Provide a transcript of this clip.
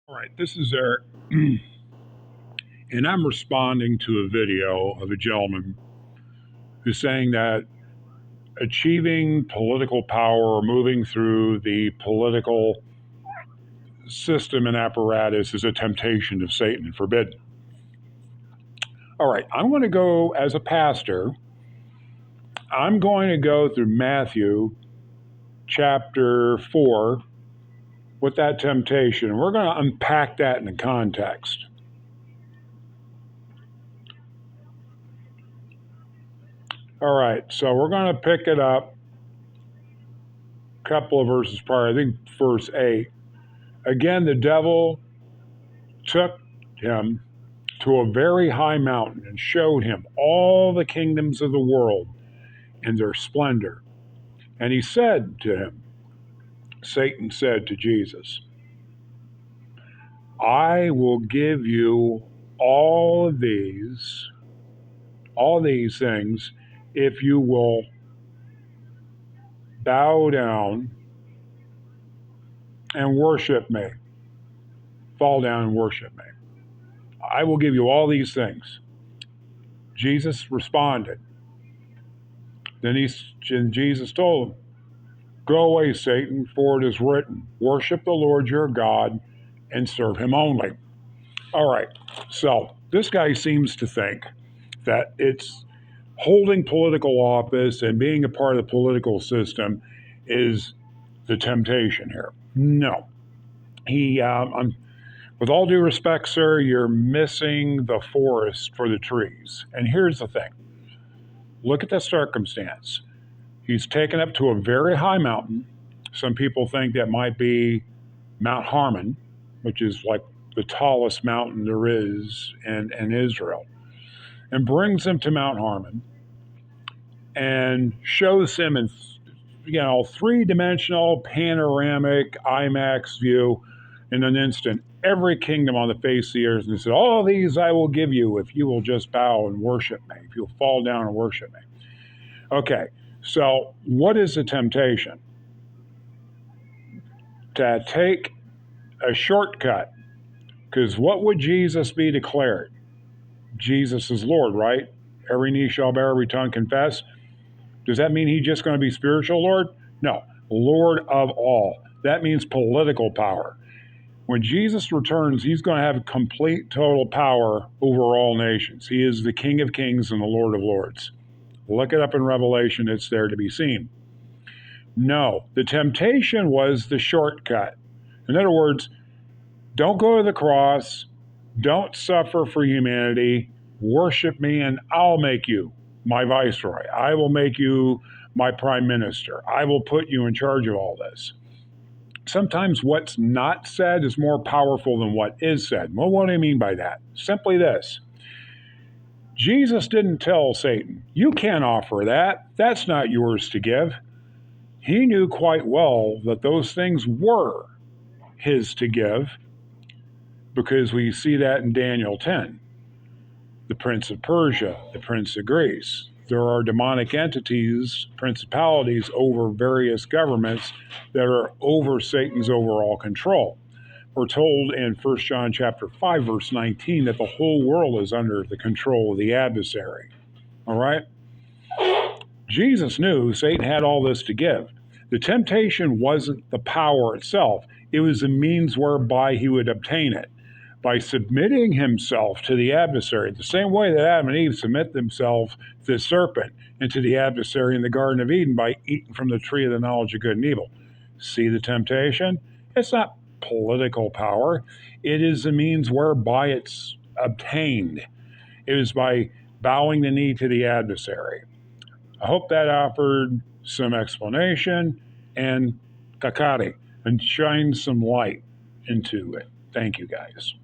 All right, this is Eric, and I'm responding to a video of a gentleman who's saying that achieving political power or moving through the political system and apparatus is a temptation of Satan and forbidden. All right, I'm going to go as a pastor, I'm going to go through Matthew chapter 4 with that temptation. We're going to unpack that in the context. All right, so we're going to pick it up a couple of verses prior, I think verse 8. Again, the devil took him to a very high mountain and showed him all the kingdoms of the world in their splendor. And he said to him, Satan said to Jesus, I will give you all these things if you will bow down and worship me. Fall down and worship me. I will give you all these things. Jesus responded. Then Jesus told him, Go away, Satan, for it is written, worship the Lord your God and serve him only. All right, so this guy seems to think that it's holding political office and being a part of the political system is the temptation here. No. With all due respect, sir, you're missing the forest for the trees. And here's the thing. Look at the circumstance. He's taken up to a very high mountain. Some people think that might be Mount Hermon, which is like the tallest mountain there is in Israel, and brings him to Mount Hermon and shows him in three-dimensional panoramic IMAX view in an instant every kingdom on the face of the earth, and he said, all these I will give you if you will just bow and worship me, if you'll fall down and worship me. Okay, so what is the temptation? To take a shortcut, because what would Jesus be declared? Jesus is Lord, right? Every knee shall bow, every tongue confess. Does that mean he's just going to be spiritual Lord? No, Lord of all. That means political power. When Jesus returns, he's going to have complete, total power over all nations. He is the King of Kings and the Lord of Lords. Look it up in Revelation. It's there to be seen. No, the temptation was the shortcut. In other words, don't go to the cross. Don't suffer for humanity. Worship me and I'll make you my viceroy. I will make you my prime minister. I will put you in charge of all this. Sometimes what's not said is more powerful than what is said. Well, what do I mean by that? Simply this. Jesus didn't tell Satan, you can't offer that. That's not yours to give. He knew quite well that those things were his to give, because we see that in Daniel 10. The prince of Persia, the prince of Greece. There are demonic entities, principalities over various governments that are over Satan's overall control. We're told in 1 John chapter 5, verse 19, that the whole world is under the control of the adversary. All right? Jesus knew Satan had all this to give. The temptation wasn't the power itself. It was the means whereby he would obtain it. By submitting himself to the adversary, the same way that Adam and Eve submit themselves to the serpent and to the adversary in the Garden of Eden by eating from the tree of the knowledge of good and evil. See the temptation? It's not political power. It is the means whereby it's obtained. It is by bowing the knee to the adversary. I hope that offered some explanation and kakari and shine some light into it. Thank you, guys.